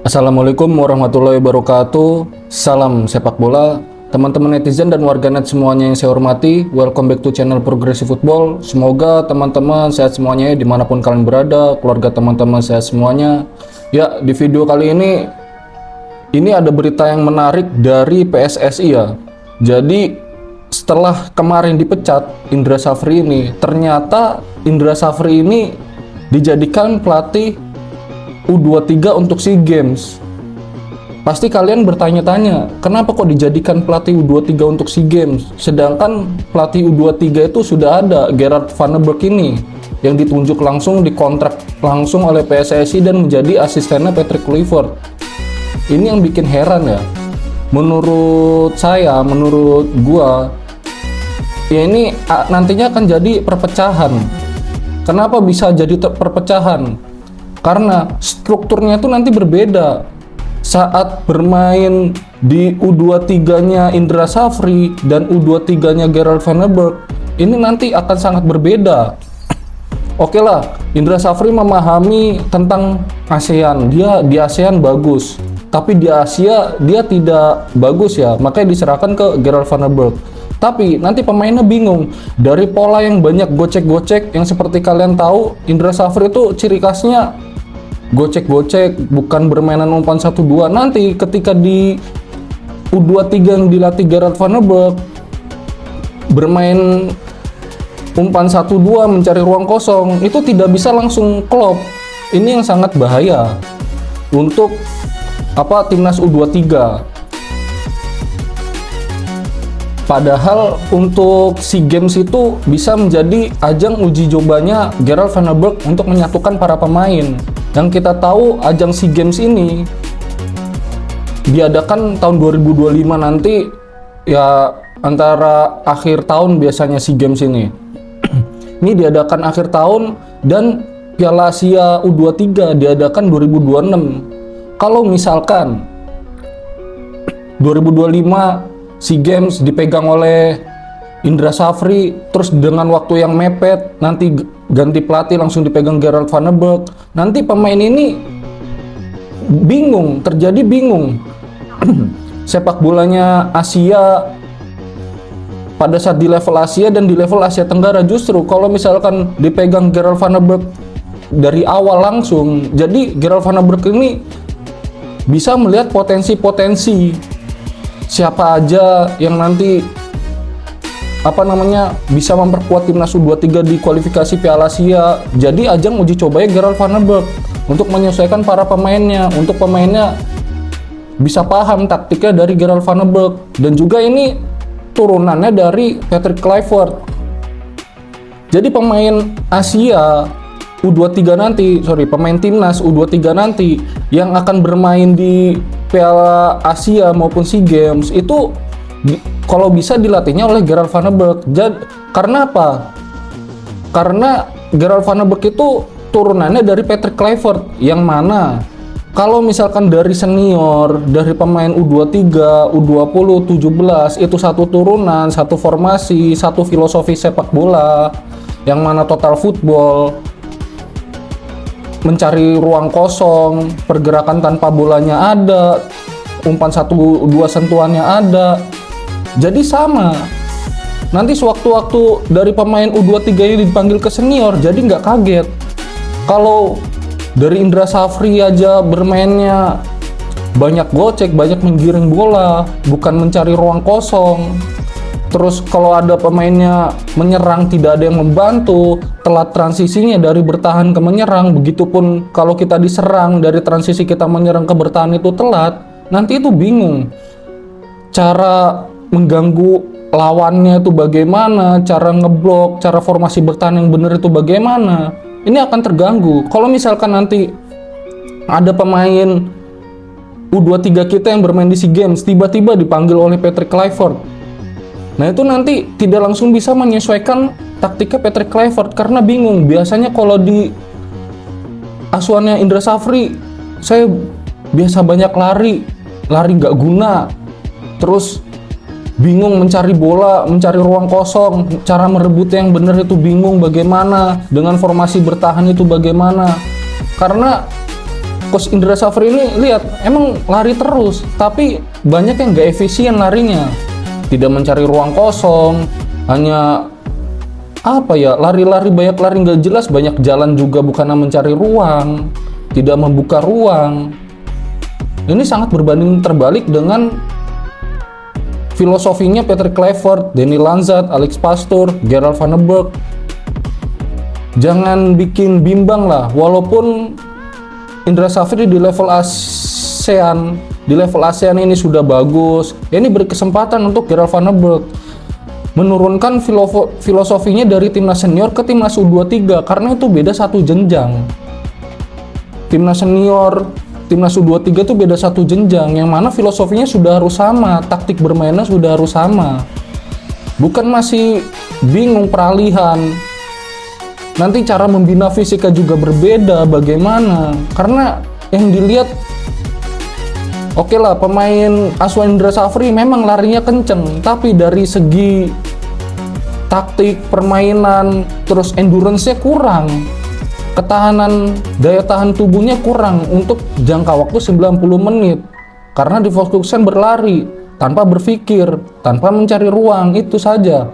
Assalamualaikum warahmatullahi wabarakatuh. Salam sepak bola, teman-teman netizen dan warganet semuanya yang saya hormati. Welcome back to channel Progressive Football. Semoga teman-teman sehat semuanya dimanapun kalian berada, keluarga teman-teman sehat semuanya. Ya, di video kali ini ada berita yang menarik dari PSSI ya. Jadi setelah kemarin dipecat Indra Safri ini, ternyata Indra Safri ini dijadikan pelatih U23 untuk SEA Games. Pasti kalian bertanya-tanya, kenapa kok dijadikan pelatih U23 untuk SEA Games? Sedangkan pelatih U23 itu sudah ada, Gerard Van den Berg ini, yang ditunjuk langsung, dikontrak langsung oleh PSSI dan menjadi asistennya Patrick Kluivert. Ini yang bikin heran ya. Menurut saya, menurut gua, ya ini nantinya akan jadi perpecahan. Kenapa bisa jadi perpecahan? Karena strukturnya itu nanti berbeda. Saat bermain di U23-nya Indra Safri dan U23-nya Gerard Van den Berg, ini nanti akan sangat berbeda. Oke lah, Indra Safri memahami tentang ASEAN. Dia di ASEAN bagus, tapi di Asia dia tidak bagus ya. Makanya diserahkan ke Gerard Van den Berg. Tapi nanti pemainnya bingung. Dari pola yang banyak gocek-gocek, yang seperti kalian tahu, Indra Safri itu ciri khasnya gocek-gocek, bukan bermainan umpan 1-2. Nanti ketika di U23 yang dilatih Gerard Van den Berg, bermain umpan 1-2 mencari ruang kosong, itu tidak bisa langsung klop. Ini yang sangat bahaya untuk timnas U23. Padahal untuk SEA Games itu bisa menjadi ajang uji cobanya Gerard Van den Berg untuk menyatukan para pemain. Yang kita tahu ajang SEA Games ini diadakan tahun 2025 nanti, ya antara akhir tahun biasanya SEA Games ini. Ini diadakan akhir tahun dan Piala Asia U23 diadakan 2026. Kalau misalkan 2025 SEA Games dipegang oleh Indra Safri, terus dengan waktu yang mepet, nanti ganti pelatih langsung dipegang Gerard Van den Berg, nanti pemain ini bingung, terjadi bingung. Sepak bolanya Asia pada saat di level Asia dan di level Asia Tenggara, justru kalau misalkan dipegang Gerard Van den Berg dari awal langsung, jadi Gerard Van den Berg ini bisa melihat potensi-potensi siapa aja yang nanti bisa memperkuat timnas U23 di kualifikasi Piala Asia. Jadi ajang uji cobanya Gerard Van den Berg untuk menyesuaikan para pemainnya, untuk pemainnya bisa paham taktiknya dari Gerard Van den Berg. Dan juga ini turunannya dari Patrick Kluivert. Jadi pemain Asia U23 nanti, pemain timnas U23 nanti yang akan bermain di Piala Asia maupun SEA Games itu kalau bisa dilatihnya oleh Gerard Van den Berg. Karena apa? Karena Gerard Van den Berg itu turunannya dari Patrick Kluivert, yang mana kalau misalkan dari senior, dari pemain U23, U20, 17 itu satu turunan, satu formasi, satu filosofi sepak bola, yang mana total football, mencari ruang kosong, pergerakan tanpa bolanya ada, umpan 1-2 sentuhannya ada. Jadi sama. Nanti sewaktu-waktu dari pemain U23 ini dipanggil ke senior, jadi nggak kaget. Kalau dari Indra Safri aja bermainnya banyak gocek, banyak menggiring bola, bukan mencari ruang kosong. Terus kalau ada pemainnya menyerang tidak ada yang membantu, telat transisinya dari bertahan ke menyerang. Begitupun kalau kita diserang, dari transisi kita menyerang ke bertahan itu telat, nanti itu bingung. Cara mengganggu lawannya itu bagaimana, cara ngeblok, cara formasi bertahan yang benar itu bagaimana, ini akan terganggu. Kalau misalkan nanti ada pemain U23 kita yang bermain di SEA Games tiba-tiba dipanggil oleh Patrick Kluivert, nah itu nanti tidak langsung bisa menyesuaikan taktiknya Patrick Kluivert karena bingung. Biasanya kalau di asuhannya Indra Safri, saya biasa banyak lari nggak guna, terus bingung mencari bola, mencari ruang kosong, cara merebutnya yang benar itu bingung bagaimana, dengan formasi bertahan itu bagaimana. Karena Coach Indra Safri ini lihat emang lari terus, tapi banyak yang nggak efisien larinya, tidak mencari ruang kosong, hanya lari-lari, banyak lari nggak jelas, banyak jalan juga bukannya mencari ruang, tidak membuka ruang. Ini sangat berbanding terbalik dengan filosofinya Patrick Kluivert, Danny Lanzat, Alex Pastoor, Gerald Van den Berg. Jangan bikin bimbang lah, walaupun Indra Safri di level ASEAN ini sudah bagus. Ini beri kesempatan untuk Gerald Van den Berg menurunkan filosofinya dari timnas senior ke timnas U23, karena itu beda satu jenjang. Timnas senior, timnas U23 itu beda satu jenjang, yang mana filosofinya sudah harus sama, taktik bermainnya sudah harus sama. Bukan masih bingung peralihan. Nanti cara membina fisika juga berbeda bagaimana, karena yang dilihat oke lah, pemain asuhan Indra Safri memang larinya kenceng, tapi dari segi taktik, permainan, terus endurance-nya kurang. Ketahanan, daya tahan tubuhnya kurang untuk jangka waktu 90 menit. Karena difokuskan berlari, tanpa berpikir, tanpa mencari ruang, itu saja.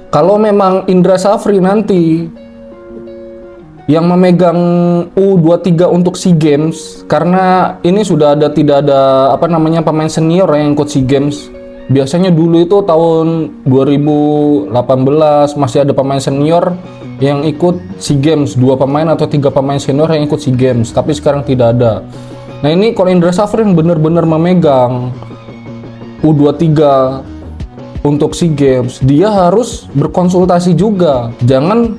Kalau memang Indra Safri nanti yang memegang U23 untuk SEA Games, karena ini tidak ada pemain senior yang ikut SEA Games. Biasanya dulu itu tahun 2018 masih ada pemain senior yang ikut SEA Games, 2 pemain atau 3 pemain senior yang ikut SEA Games, tapi sekarang tidak ada. Nah ini kalau Indra Safri yang benar-benar memegang U23 untuk SEA Games, dia harus berkonsultasi juga, jangan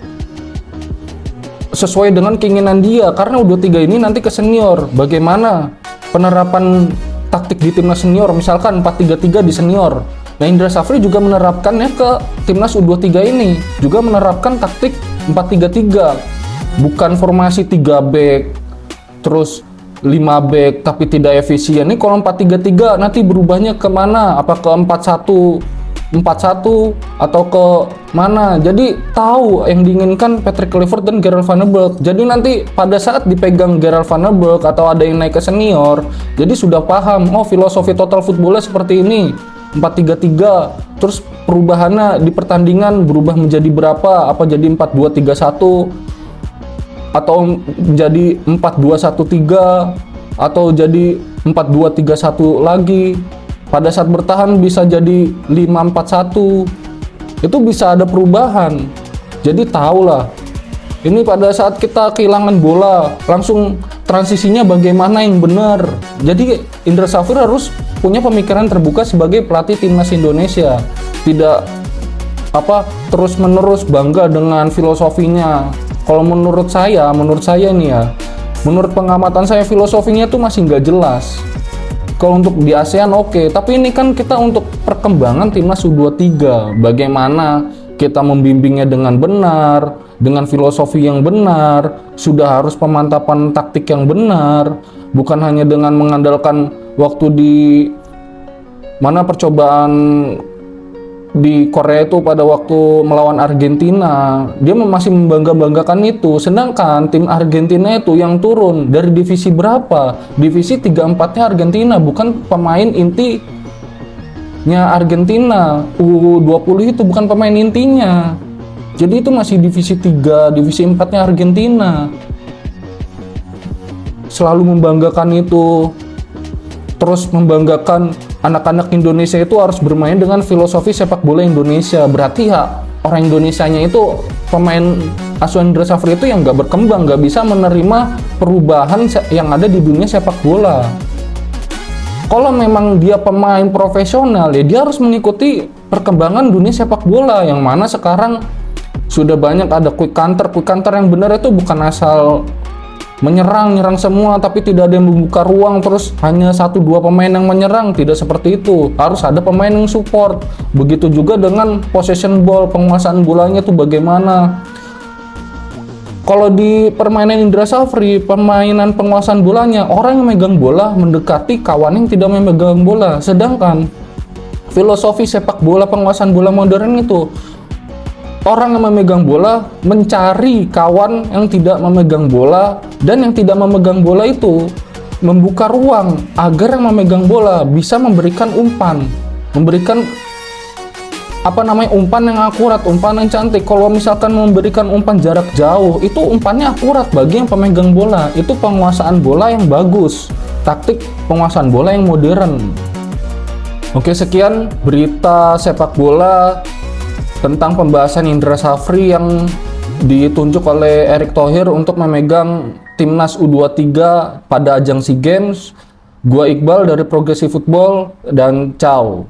sesuai dengan keinginan dia, karena U23 ini nanti ke senior. Bagaimana penerapan taktik di timnas senior, misalkan 4-3-3 di senior. Nah Indra Safri juga menerapkannya ke timnas U23 ini, juga menerapkan taktik 4-3-3, bukan formasi 3 back terus 5 back tapi tidak efisien. Ini kalau 4-3-3 nanti berubahnya kemana, apa ke 4-1-4-1 atau ke mana. Jadi tahu yang diinginkan Patrick Kluivert dan Gerald Van den Berg. Jadi nanti pada saat dipegang Gerald Van den Berg atau ada yang naik ke senior, jadi sudah paham, oh filosofi total footballnya seperti ini, 4-3-3, terus perubahannya di pertandingan berubah menjadi berapa, apa jadi 4-2-3-1 atau menjadi 4-2-1-3 atau jadi 4-2-3-1 lagi. Pada saat bertahan bisa jadi 5-4-1. Itu bisa ada perubahan. Jadi tahulah. Ini pada saat kita kehilangan bola, langsung transisinya bagaimana yang benar. Jadi Indra Safri harus punya pemikiran terbuka sebagai pelatih timnas Indonesia. Tidak terus-menerus bangga dengan filosofinya. Kalau menurut saya nih ya, menurut pengamatan saya filosofinya tuh masih nggak jelas. Kalau untuk di ASEAN oke, tapi ini kan kita untuk perkembangan timnas U23, bagaimana kita membimbingnya dengan benar, dengan filosofi yang benar, sudah harus pemantapan taktik yang benar, bukan hanya dengan mengandalkan waktu di mana percobaan di Korea itu pada waktu melawan Argentina, dia masih membangga-banggakan itu. Sedangkan tim Argentina itu yang turun dari divisi berapa? Divisi 3-4-nya Argentina, bukan pemain intinya Argentina. U20 itu bukan pemain intinya. Jadi itu masih divisi 3, divisi 4-nya Argentina. Selalu membanggakan itu. Terus membanggakan anak-anak Indonesia itu harus bermain dengan filosofi sepak bola Indonesia. Berarti ya orang Indonesianya itu, pemain asuhan Indra Safri itu yang nggak berkembang, nggak bisa menerima perubahan yang ada di dunia sepak bola. Kalau memang dia pemain profesional, ya dia harus mengikuti perkembangan dunia sepak bola, yang mana sekarang sudah banyak ada quick counter yang benar itu bukan asal nyerang semua tapi tidak ada yang membuka ruang, terus hanya 1-2 pemain yang menyerang. Tidak seperti itu, harus ada pemain yang support. Begitu juga dengan possession ball, penguasaan bolanya itu bagaimana. Kalau di permainan Indra Safri, permainan penguasaan bolanya, orang yang megang bola mendekati kawan yang tidak memegang bola. Sedangkan filosofi sepak bola, penguasaan bola modern itu orang yang memegang bola mencari kawan yang tidak memegang bola, dan yang tidak memegang bola itu membuka ruang agar yang memegang bola bisa memberikan umpan, memberikan umpan yang akurat, umpan yang cantik. Kalau misalkan memberikan umpan jarak jauh, itu umpannya akurat bagi yang pemegang bola. Itu penguasaan bola yang bagus, taktik penguasaan bola yang modern. Oke, sekian berita sepak bola tentang pembahasan Indra Safri yang ditunjuk oleh Erick Thohir untuk memegang timnas U23 pada ajang SEA Games. Gua Iqbal dari Progressive Football, dan ciao.